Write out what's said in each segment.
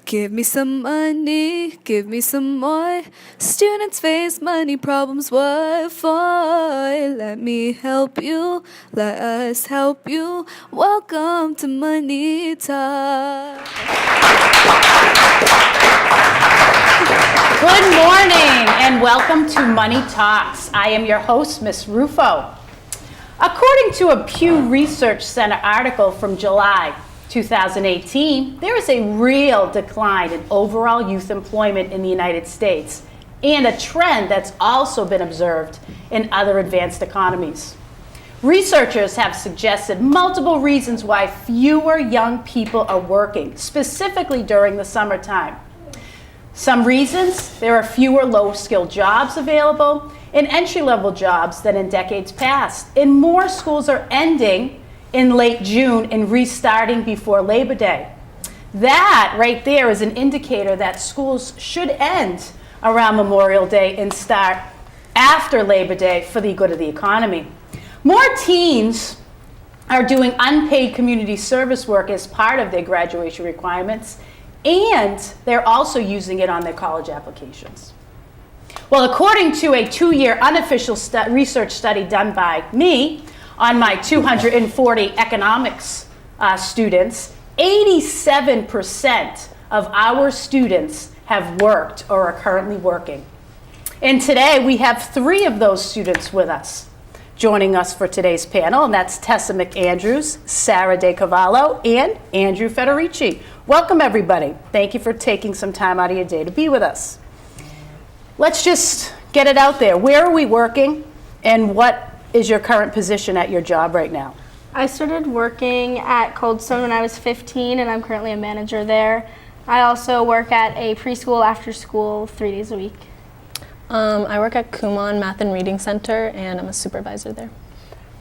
Give me some money, give me some more. Students face money problems, what for? Let me help you, let us help you. Welcome to Money Talk. Good morning and welcome to Money Talks. I am your host, Miss Rufo. According to a Pew Research Center article from July 2018, there is a real decline in overall youth employment in the United States and a trend that's also been observed in other advanced economies. Researchers have suggested multiple reasons why fewer young people are working, specifically during the summertime. Some reasons: there are fewer low-skilled jobs available and entry-level jobs than in decades past, and more schools are ending in late June and restarting before Labor Day. That right there is an indicator that schools should end around Memorial Day and start after Labor Day for the good of the economy. More teens are doing unpaid community service work as part of their graduation requirements, and they're also using it on their college applications. Well, according to a 2-year unofficial research study done by me on my 240 economics students, 87% of our students have worked or are currently working. And today we have 3 of those students with us. Joining us for today's panel, and that's Tessa McAndrews, Sarah DeCavallo, and Andrew Federici. Welcome, everybody. Thank you for taking some time out of your day to be with us. Let's just get it out there. Where are we working, and what is your current position at your job right now? I started working at Cold Stone when I was 15, and I'm currently a manager there. I also work at a preschool after school 3 days a week. I work at Kumon Math and Reading Center, and I'm a supervisor there.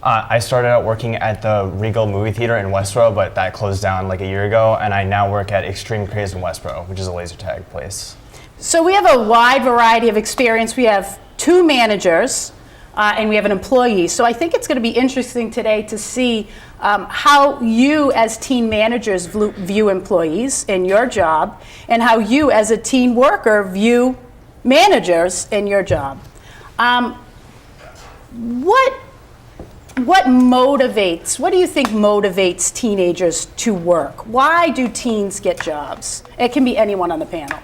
I started out working at the Regal Movie Theater in Westboro, but that closed down like a year ago, and I now work at Extreme Craze in Westboro, which is a laser tag place. So we have a wide variety of experience. We have 2 managers, and we have an employee. So I think it's going to be interesting today to see how you as teen managers view employees in your job, and how you as a teen worker view managers in your job. What do you think motivates teenagers to work? Why do teens get jobs? It can be anyone on the panel.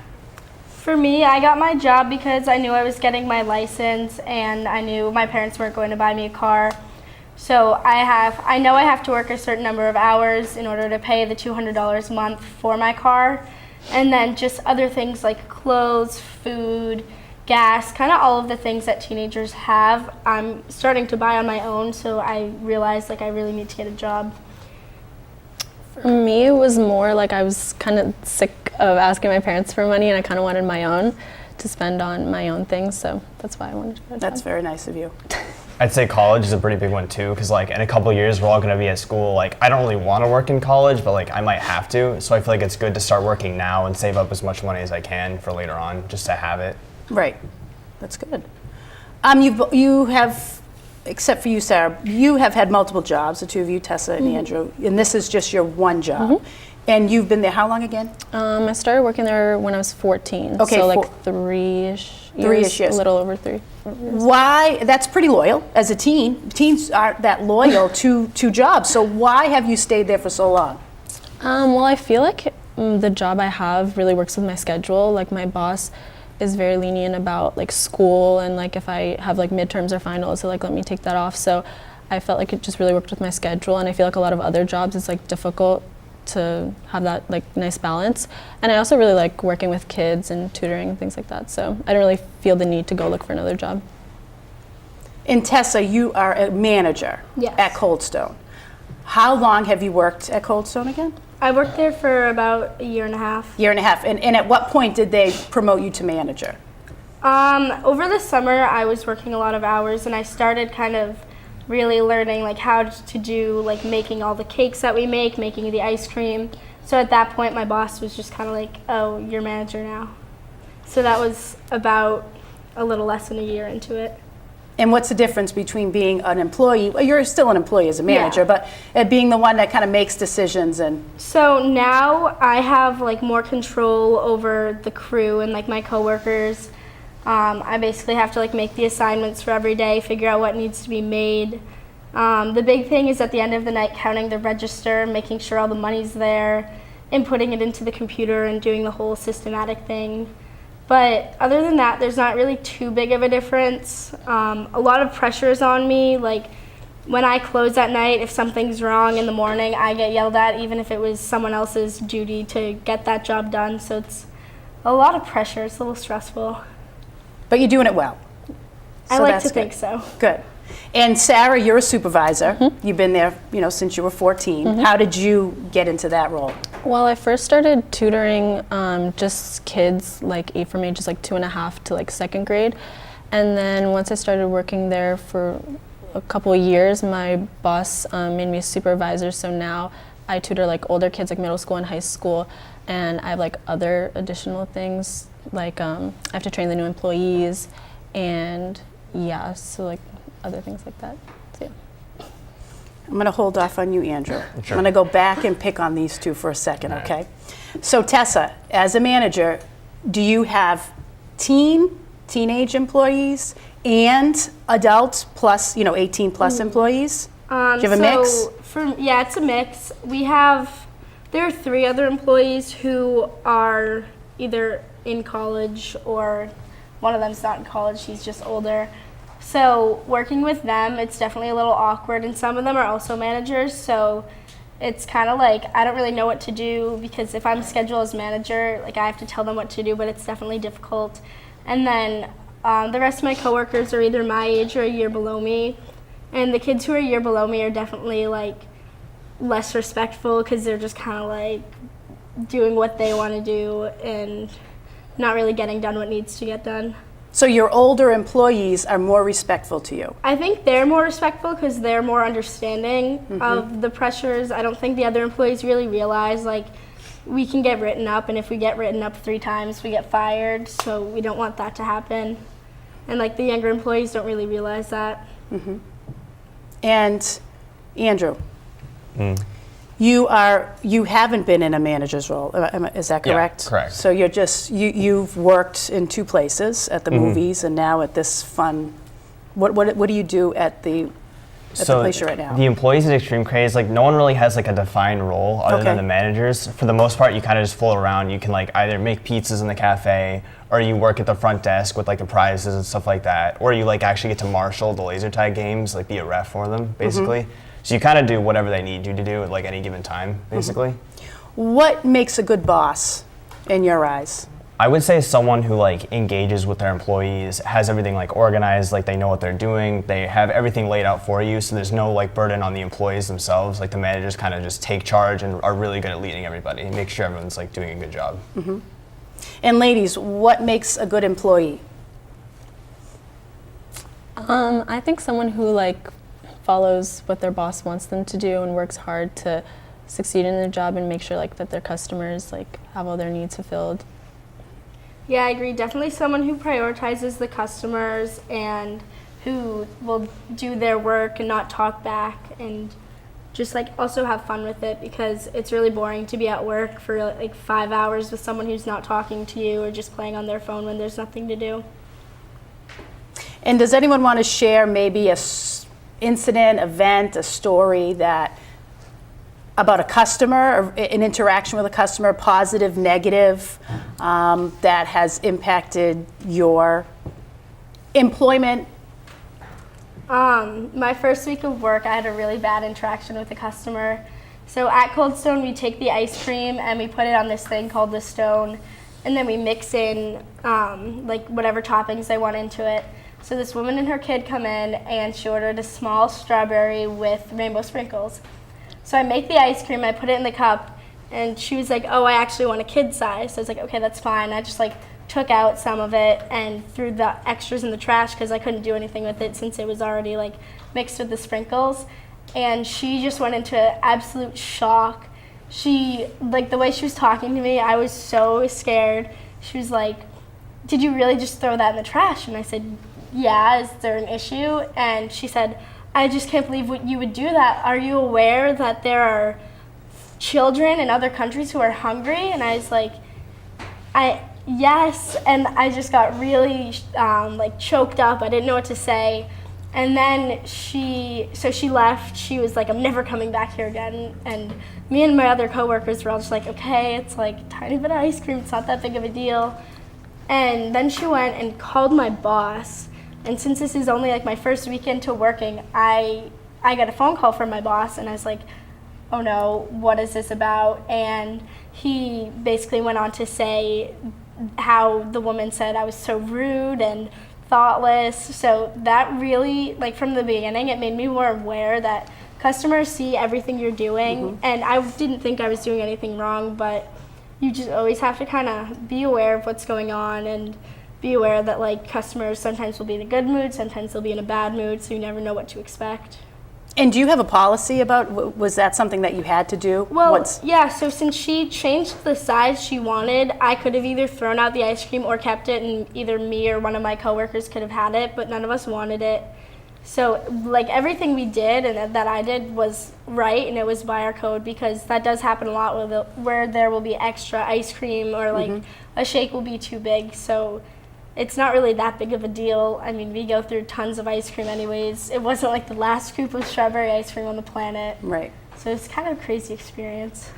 For me, I got my job because I knew I was getting my license, and I knew my parents weren't going to buy me a car. So I know I have to work a certain number of hours in order to pay the $200 a month for my car, and then just other things like clothes, food, gas, kind of all of the things that teenagers have. I'm starting to buy on my own, so I realized I really need to get a job. For me, it was more like I was kind of sick of asking my parents for money, and I kind of wanted my own to spend on my own things, so that's why I wanted to get a job. That's very nice of you. I'd say college is a pretty big one too, because in a couple of years we're all going to be at school. I don't really want to work in college, but I might have to, so I feel like it's good to start working now and save up as much money as I can for later on, just to have it. Right, that's good. You have, except for you, Sarah, you have had multiple jobs, the 2 of you, Tessa and Andrew, and this is just your one job. Mm-hmm. And you've been there how long again? I started working there when I was 14, okay, so 3-ish years. 3-ish years. A little over 3 years. Why? That's pretty loyal as a teen. Teens aren't that loyal to jobs, so why have you stayed there for so long? Well, I feel like the job I have really works with my schedule. My boss is very lenient about school, and if I have midterms or finals, he'll let me take that off. So I felt like it just really worked with my schedule, and I feel like a lot of other jobs it's difficult to have that nice balance. And I also really like working with kids and tutoring and things like that. So I don't really feel the need to go look for another job. And Tessa, you are a manager at Cold Stone. How long have you worked at Cold Stone again? I worked there for about a year and a half. Year and a half. And at what point did they promote you to manager? Over the summer, I was working a lot of hours, and I started kind of really learning how to do making all the cakes that we make, making the ice cream. So at that point, my boss was just kind of oh, you're manager now. So that was about a little less than a year into it. And what's the difference between being an employee, well, you're still an employee as a manager, Yeah. but being the one that kind of makes decisions and, So now I have like more control over the crew and like my coworkers. I basically have to like make the assignments for every day, figure out what needs to be made. The big thing is at the end of the night counting the register, making sure all the money's there, and putting it into the computer and doing the whole systematic thing. But other than that, there's not really too big of a difference. A lot of pressure is on me. Like when I close at night, if something's wrong in the morning, I get yelled at, even if it was someone else's duty to get that job done. So it's a lot of pressure. It's a little stressful. but you're doing it well. I So like that's to good. think so. Good. And Sarah, you're a supervisor. You've been there, since you were 14. How did you get into that role? Well, I first started tutoring just kids like from ages like 2.5 to like 2nd grade. And then once I started working there for a couple of years, my boss made me a supervisor. So now I tutor like older kids, like middle school and high school. And I have like other additional things, like I have to train the new employees and so like other things like that. So yeah. I'm going to hold off on you, Andrew. Sure. I'm going to go back and pick on these two for a second, okay? So Tessa, as a manager, do you have teenage employees and adults plus, 18 plus employees? Do you have a mix? It's a mix. There are 3 other employees who are either in college or one of them's not in college, she's just older. So working with them, it's definitely a little awkward, and some of them are also managers, so it's kind of like I don't really know what to do, because if I'm scheduled as manager, like I have to tell them what to do, but it's definitely difficult. And then the rest of my coworkers are either my age or a year below me, and the kids who are a year below me are definitely like less respectful, because they're just kind of like doing what they want to do and not really getting done what needs to get done. So your older employees are more respectful to you? I think they're more respectful because they're more understanding of the pressures. I don't think the other employees really realize, like, we can get written up, and if we get written up 3 times, we get fired, so we don't want that to happen. And, like, the younger employees don't really realize that. And Andrew, you haven't been in a manager's role, is that Yeah, correct? correct. So you've worked in 2 places, at the movies and now at this fun, what do you do at the place you're at now? The employees at Extreme Craze, like no one really has like a defined role other than Okay. the managers. For the most part, you kind of just fool around. You can like either make pizzas in the cafe, or you work at the front desk with like the prizes and stuff like that, or you like actually get to marshal the laser tag games, like be a ref for them, basically. So you kind of do whatever they need you to do at like any given time, basically. What makes a good boss in your eyes? I would say someone who like engages with their employees, has everything like organized, like they know what they're doing, they have everything laid out for you, so there's no like burden on the employees themselves. Like the managers kind of just take charge and are really good at leading everybody and make sure everyone's like doing a good job. And ladies, what makes a good employee? I think someone who like follows what their boss wants them to do and works hard to succeed in their job and make sure like that their customers like have all their needs fulfilled. Yeah, I agree. Definitely someone who prioritizes the customers and who will do their work and not talk back, and just like also have fun with it, because it's really boring to be at work for like 5 hours with someone who's not talking to you or just playing on their phone when there's nothing to do. And does anyone want to share maybe a incident, event, a story about a customer, or an interaction with a customer, positive, negative, that has impacted your employment? My first week of work, I had a really bad interaction with a customer. So at Cold Stone, we take the ice cream and we put it on this thing called the stone, and then we mix in like whatever toppings they want into it. So this woman and her kid come in, and she ordered a small strawberry with rainbow sprinkles. So I make the ice cream, I put it in the cup, and she was like, "Oh, I actually want a kid size." So I was like, "Okay, that's fine." I just like took out some of it and threw the extras in the trash because I couldn't do anything with it since it was already like mixed with the sprinkles. And she just went into absolute shock. She, like, the way she was talking to me, I was so scared. She was like, "Did you really just throw that in the trash?" And I said, yeah, is there an issue? And she said, I just can't believe you would do that. Are you aware that there are children in other countries who are hungry? And I was like, yes. And I just got really like choked up. I didn't know what to say. And then she left. She was like, I'm never coming back here again. And me and my other coworkers were all just like, okay, it's like a tiny bit of ice cream. It's not that big of a deal. And then she went and called my boss. And since this is only like my first weekend to working, I got a phone call from my boss, and I was like, oh no, what is this about? And he basically went on to say how the woman said I was so rude and thoughtless. So that really, like from the beginning, it made me more aware that customers see everything you're doing. And I didn't think I was doing anything wrong, but you just always have to kind of be aware of what's going on and be aware that like customers sometimes will be in a good mood, sometimes they'll be in a bad mood, so you never know what to expect. And do you have a policy about, was that something that you had to do? Well, yeah, so since she changed the size she wanted, I could have either thrown out the ice cream or kept it, and either me or one of my coworkers could have had it, but none of us wanted it. So like everything we did and that I did was right, and it was by our code, because that does happen a lot where there will be extra ice cream or like a shake will be too big. So it's not really that big of a deal. I mean, we go through tons of ice cream anyways. It wasn't like the last scoop of strawberry ice cream on the planet. Right. So it's kind of a crazy experience.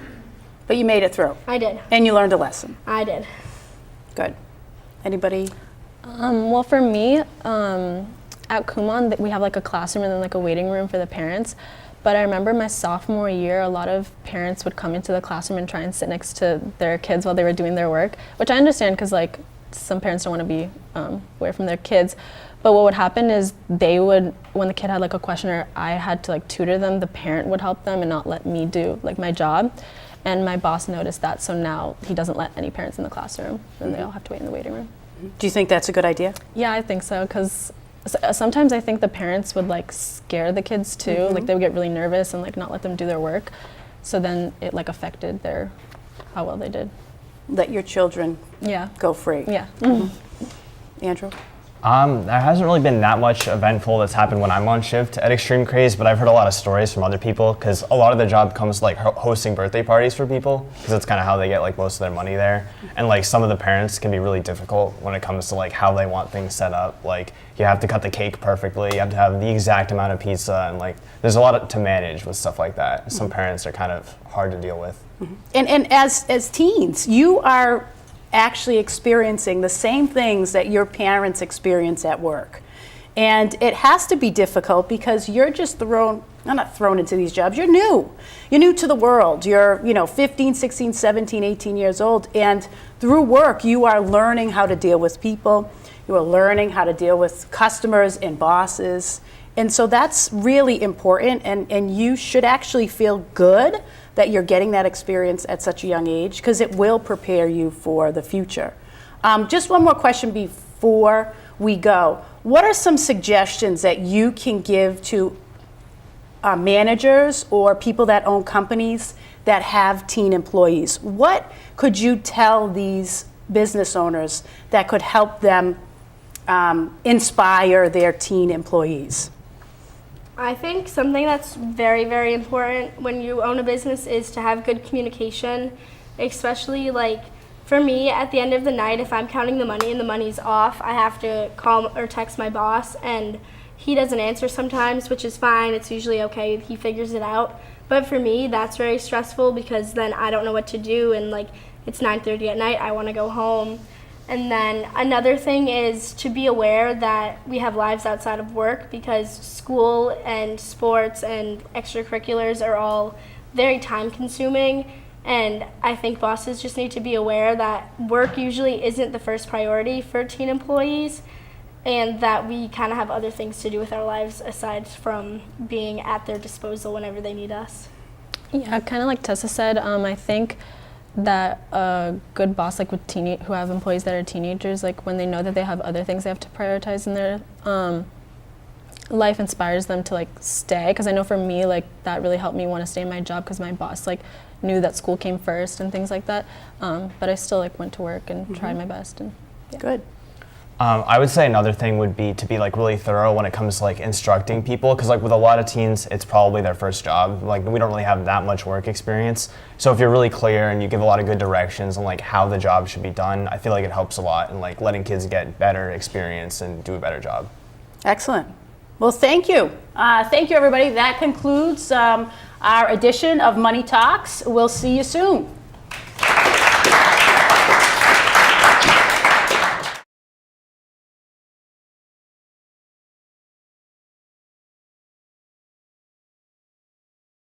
But you made it through. I did. And you learned a lesson. I did. Good. Anybody? Well, for me, at Kumon, we have like a classroom and then like a waiting room for the parents. But I remember my sophomore year, a lot of parents would come into the classroom and try and sit next to their kids while they were doing their work, which I understand because like some parents don't want to be away from their kids. But what would happen is they would, when the kid had like a question or I had to like tutor them, the parent would help them and not let me do like my job. And my boss noticed that, so now he doesn't let any parents in the classroom, and they all have to wait in the waiting room. Do you think that's a good idea? Yeah, I think so, because sometimes I think the parents would like scare the kids too, like they would get really nervous and like not let them do their work. So then it like affected how well they did. Let your children go free. Yeah. Andrew? There hasn't really been that much eventful that's happened when I'm on shift at Extreme Craze, but I've heard a lot of stories from other people, because a lot of the job comes like hosting birthday parties for people, because that's kind of how they get like most of their money there. And like some of the parents can be really difficult when it comes to like how they want things set up. Like you have to cut the cake perfectly, you have to have the exact amount of pizza, and like there's a lot to manage with stuff like that. Some parents are kind of hard to deal with. And as teens, you are actually experiencing the same things that your parents experience at work. And it has to be difficult because you're just not thrown into these jobs, you're new. You're new to the world. You're 15, 16, 17, 18 years old, and through work you are learning how to deal with people, you are learning how to deal with customers and bosses. And so that's really important, and you should actually feel good that you're getting that experience at such a young age, because it will prepare you for the future. Just one more question before we go. What are some suggestions that you can give to managers or people that own companies that have teen employees? What could you tell these business owners that could help them inspire their teen employees? I think something that's very, very important when you own a business is to have good communication, especially like for me at the end of the night, if I'm counting the money and the money's off, I have to call or text my boss, and he doesn't answer sometimes, which is fine. It's usually okay. He figures it out. But for me, that's very stressful, because then I don't know what to do, and like it's 9:30 at night, I want to go home. And then another thing is to be aware that we have lives outside of work, because school and sports and extracurriculars are all very time consuming. And I think bosses just need to be aware that work usually isn't the first priority for teen employees, and that we kind of have other things to do with our lives aside from being at their disposal whenever they need us. Yeah, kind of like Tessa said, I think that a good boss, like with who have employees that are teenagers, like when they know that they have other things they have to prioritize in their life, inspires them to like stay. Because I know for me, like that really helped me want to stay in my job, because my boss like knew that school came first and things like that. But I still like went to work and tried my best. And Good. I would say another thing would be to be like really thorough when it comes to like instructing people, because like with a lot of teens, it's probably their first job. Like we don't really have that much work experience. So if you're really clear and you give a lot of good directions on like how the job should be done, I feel like it helps a lot in like letting kids get better experience and do a better job. Excellent. Well, thank you. Thank you, everybody. That concludes our edition of Money Talks. We'll see you soon.